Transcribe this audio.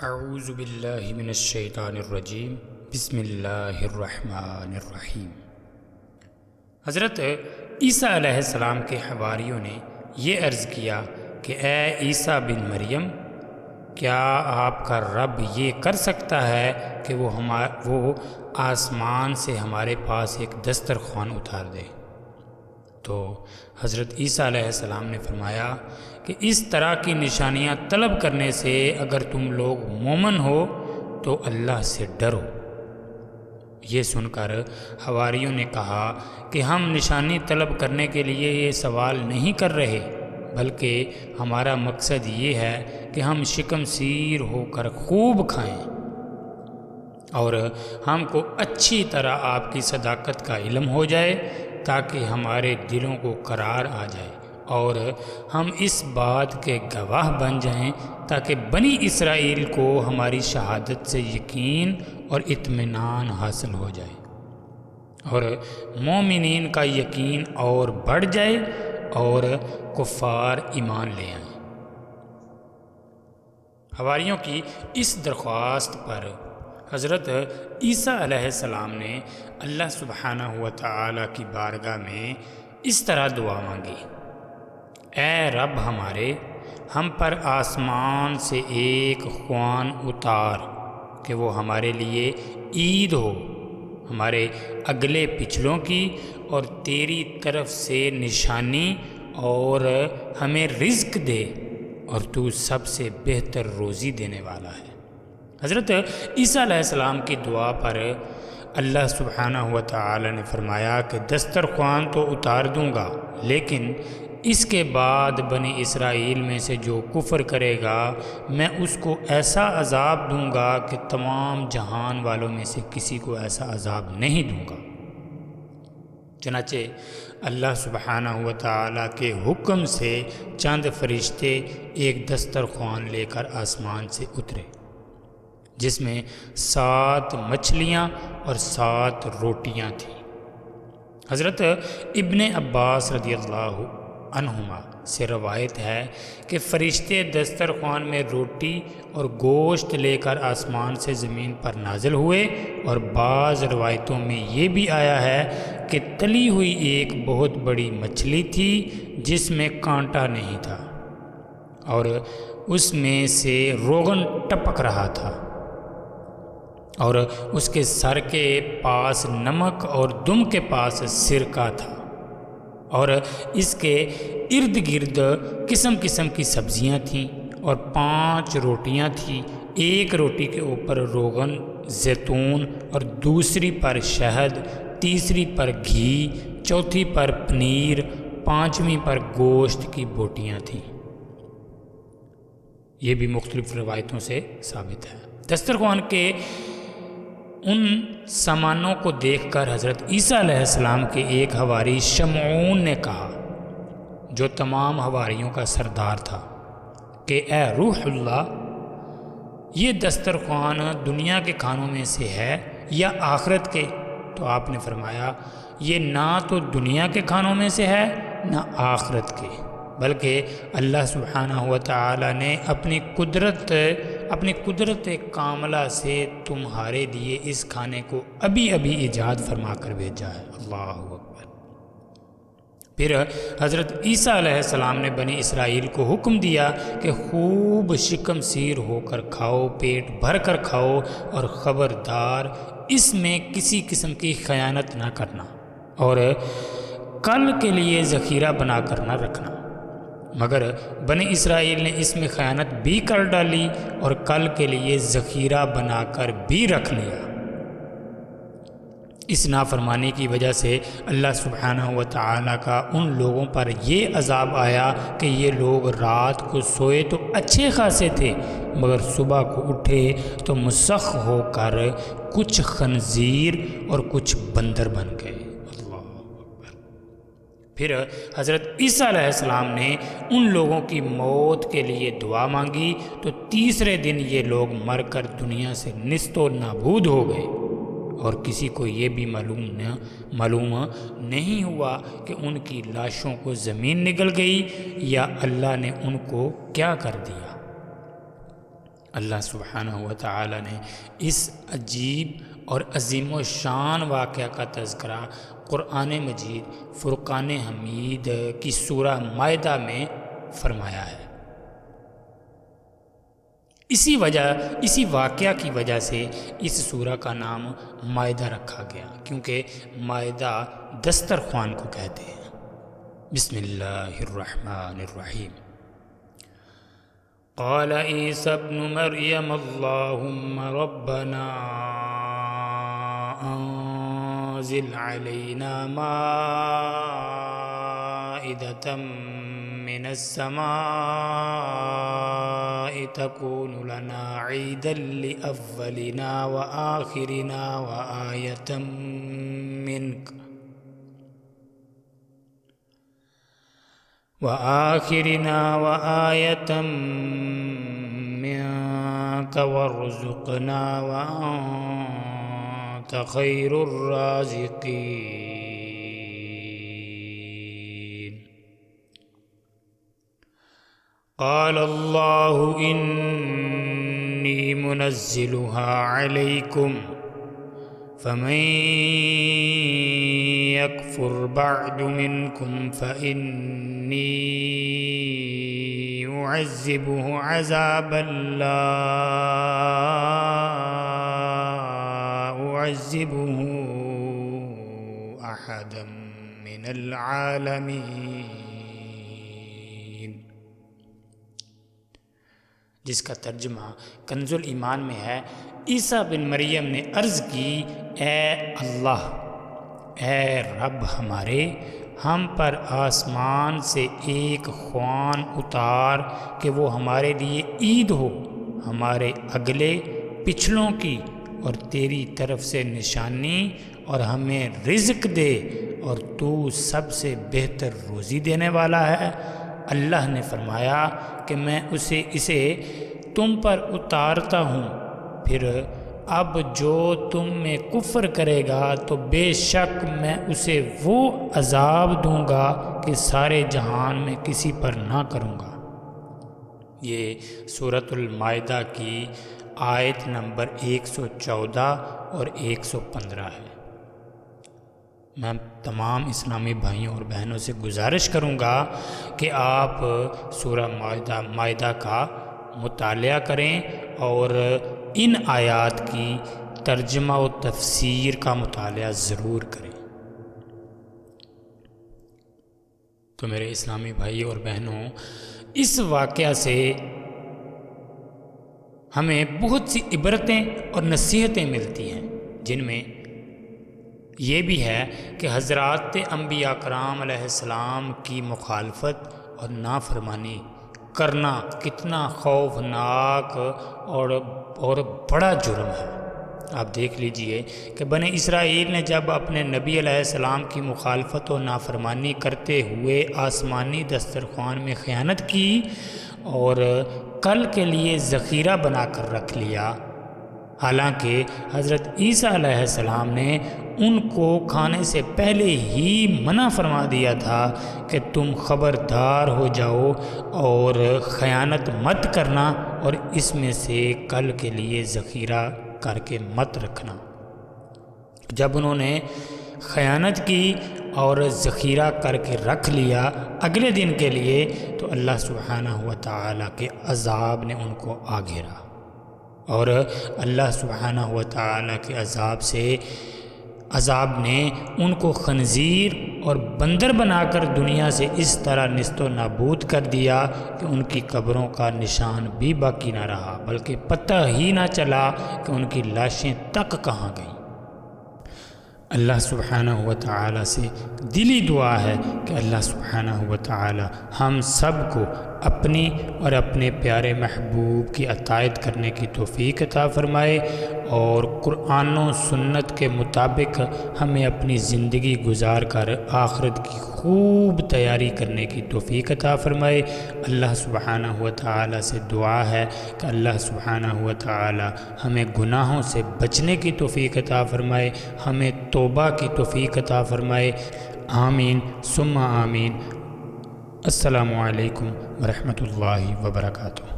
اعوذ باللہ من الشیطان الرجیم بسم اللہ الرحمن الرحیم۔ حضرت عیسیٰ علیہ السلام کے حواریوں نے یہ عرض کیا کہ اے عیسیٰ بن مریم، کیا آپ کا رب یہ کر سکتا ہے کہ وہ آسمان سے ہمارے پاس ایک دسترخوان اتار دے؟ تو حضرت عیسیٰ علیہ السلام نے فرمایا کہ اس طرح کی نشانیاں طلب کرنے سے اگر تم لوگ مومن ہو تو اللہ سے ڈرو۔ یہ سن کر حواریوں نے کہا کہ ہم نشانی طلب کرنے کے لیے یہ سوال نہیں کر رہے، بلکہ ہمارا مقصد یہ ہے کہ ہم شکم سیر ہو کر خوب کھائیں اور ہم کو اچھی طرح آپ کی صداقت کا علم ہو جائے تاکہ ہمارے دلوں کو قرار آ جائے اور ہم اس بات کے گواہ بن جائیں تاکہ بنی اسرائیل کو ہماری شہادت سے یقین اور اطمینان حاصل ہو جائے اور مومنین کا یقین اور بڑھ جائے اور کفار ایمان لے آئیں۔ حواریوں کی اس درخواست پر حضرت عیسیٰ علیہ السلام نے اللہ سبحانہ و تعالی کی بارگاہ میں اس طرح دعا مانگی: اے رب ہمارے، ہم پر آسمان سے ایک خوان اتار کہ وہ ہمارے لیے عید ہو، ہمارے اگلے پچھلوں کی اور تیری طرف سے نشانی، اور ہمیں رزق دے اور تو سب سے بہتر روزی دینے والا ہے۔ حضرت عیسیٰ علیہ السلام کی دعا پر اللہ سبحانہ و تعالی نے فرمایا کہ دسترخوان تو اتار دوں گا، لیکن اس کے بعد بنی اسرائیل میں سے جو کفر کرے گا میں اس کو ایسا عذاب دوں گا کہ تمام جہان والوں میں سے کسی کو ایسا عذاب نہیں دوں گا۔ چنانچہ اللہ سبحانہ و تعالی کے حکم سے چند فرشتے ایک دسترخوان لے کر آسمان سے اترے جس میں 7 مچھلیاں اور 7 روٹیاں تھیں۔ حضرت ابن عباس رضی اللہ عنہما سے روایت ہے کہ فرشتے دسترخوان میں روٹی اور گوشت لے کر آسمان سے زمین پر نازل ہوئے، اور بعض روایتوں میں یہ بھی آیا ہے کہ تلی ہوئی ایک بہت بڑی مچھلی تھی جس میں کانٹا نہیں تھا اور اس میں سے روغن ٹپک رہا تھا، اور اس کے سر کے پاس نمک اور دم کے پاس سرکہ تھا، اور اس کے ارد گرد قسم قسم کی سبزیاں تھیں، اور 5 روٹیاں تھیں، ایک روٹی کے اوپر روغن زیتون اور دوسری پر شہد، تیسری پر گھی، چوتھی پر پنیر، 5ویں پر گوشت کی بوٹیاں تھیں۔ یہ بھی مختلف روایتوں سے ثابت ہے۔ دسترخوان کے ان سامانوں کو دیکھ کر حضرت عیسیٰ علیہ السلام کے ایک حواری شمعون نے کہا، جو تمام حواریوں کا سردار تھا، کہ اے روح اللہ، یہ دسترخوان دنیا کے کھانوں میں سے ہے یا آخرت کے؟ تو آپ نے فرمایا، یہ نہ تو دنیا کے کھانوں میں سے ہے نہ آخرت کے، بلکہ اللہ سبحانہ و تعالی نے اپنی قدرت کاملہ سے تمہارے لیے اس کھانے کو ابھی ایجاد فرما کر بھیجا ہے۔ اللہ اکبر۔ پھر حضرت عیسیٰ علیہ السلام نے بنی اسرائیل کو حکم دیا کہ خوب شکم سیر ہو کر کھاؤ، پیٹ بھر کر کھاؤ، اور خبردار اس میں کسی قسم کی خیانت نہ کرنا، اور کل کے لیے ذخیرہ بنا کر نہ رکھنا۔ مگر بنی اسرائیل نے اس میں خیانت بھی کر ڈالی اور کل کے لیے ذخیرہ بنا کر بھی رکھ لیا۔ اس نافرمانی کی وجہ سے اللہ سبحانہ و تعالی کا ان لوگوں پر یہ عذاب آیا کہ یہ لوگ رات کو سوئے تو اچھے خاصے تھے، مگر صبح کو اٹھے تو مسخ ہو کر کچھ خنزیر اور کچھ بندر بن گئے۔ پھر حضرت عیسیٰ علیہ السلام نے ان لوگوں کی موت کے لیے دعا مانگی تو تیسرے دن یہ لوگ مر کر دنیا سے نیست و نابود ہو گئے، اور کسی کو یہ بھی معلوم نہیں ہوا کہ ان کی لاشوں کو زمین نگل گئی یا اللہ نے ان کو کیا کر دیا۔ اللہ سبحانہ و تعالی نے اس عجیب اور عظیم و شان واقعہ کا تذکرہ قرآن مجید فرقان حمید کی سورہ مائدہ میں فرمایا ہے۔ اسی واقعہ کی وجہ سے اس سورہ کا نام مائدہ رکھا گیا، کیونکہ مائدہ دسترخوان کو کہتے ہیں۔ بسم اللہ الرحمن الرحیم۔ قال عیسی ابن مریم اللہم ربنا انزل علینا مائدة من السماء تكون لنا عيدا لأولنا وآخرنا وآية منك وارزقنا وأنت خير الرازقين قال الله إني منزلها عليكم فمن يكفر بعد منكم فإني أعذبه عذابا لا أعذبه أحدا من العالمين، جس کا ترجمہ کنز الایمان میں ہے۔ عیسیٰ بن مریم نے عرض کی، اے اللہ، اے رب ہمارے، ہم پر آسمان سے ایک خوان اتار کہ وہ ہمارے لیے عید ہو، ہمارے اگلے پچھلوں کی، اور تیری طرف سے نشانی، اور ہمیں رزق دے، اور تو سب سے بہتر روزی دینے والا ہے۔ اللہ نے فرمایا کہ میں اسے تم پر اتارتا ہوں، پھر اب جو تم میں کفر کرے گا تو بے شک میں اسے وہ عذاب دوں گا کہ سارے جہان میں کسی پر نہ کروں گا۔ یہ سورۃ المائدہ کی آیت نمبر 114 اور 115 ہے۔ میں تمام اسلامی بھائیوں اور بہنوں سے گزارش کروں گا کہ آپ سورہ مائدہ کا مطالعہ کریں اور ان آیات کی ترجمہ و تفسیر کا مطالعہ ضرور کریں۔ تو میرے اسلامی بھائی اور بہنوں، اس واقعہ سے ہمیں بہت سی عبرتیں اور نصیحتیں ملتی ہیں، جن میں یہ بھی ہے کہ حضرات انبیاء کرام علیہ السلام کی مخالفت اور نافرمانی کرنا کتنا خوفناک اور بڑا جرم ہے۔ آپ دیکھ لیجئے کہ بنی اسرائیل نے جب اپنے نبی علیہ السلام کی مخالفت و نافرمانی کرتے ہوئے آسمانی دسترخوان میں خیانت کی اور کل کے لیے ذخیرہ بنا کر رکھ لیا، حالانکہ حضرت عیسیٰ علیہ السلام نے ان کو کھانے سے پہلے ہی منع فرما دیا تھا کہ تم خبردار ہو جاؤ اور خیانت مت کرنا، اور اس میں سے کل کے لیے ذخیرہ کر کے مت رکھنا۔ جب انہوں نے خیانت کی اور ذخیرہ کر کے رکھ لیا اگلے دن کے لیے، تو اللہ سبحانہ و تعالیٰ کے عذاب نے ان کو آ گھیرا، اور اللہ سبحانہ و تعالیٰ کے عذاب نے ان کو خنزیر اور بندر بنا کر دنیا سے اس طرح نیست و نابود کر دیا کہ ان کی قبروں کا نشان بھی باقی نہ رہا، بلکہ پتہ ہی نہ چلا کہ ان کی لاشیں تک کہاں گئیں۔ اللہ سبحانہ و تعالیٰ سے دلی دعا ہے کہ اللہ سبحانہ و تعالیٰ ہم سب کو اپنی اور اپنے پیارے محبوب کی اطاعت کرنے کی توفیق عطا فرمائے، اور قرآن و سنت کے مطابق ہمیں اپنی زندگی گزار کر آخرت کی خوب تیاری کرنے کی توفیق عطا فرمائے۔ اللہ سبحانہ و تعالیٰ سے دعا ہے کہ اللہ سبحانہ و تعالیٰ ہمیں گناہوں سے بچنے کی توفیق عطا فرمائے، ہمیں توبہ کی توفیق عطا فرمائے۔ آمین ثم آمین۔ السلام علیکم ورحمۃ اللہ وبرکاتہ۔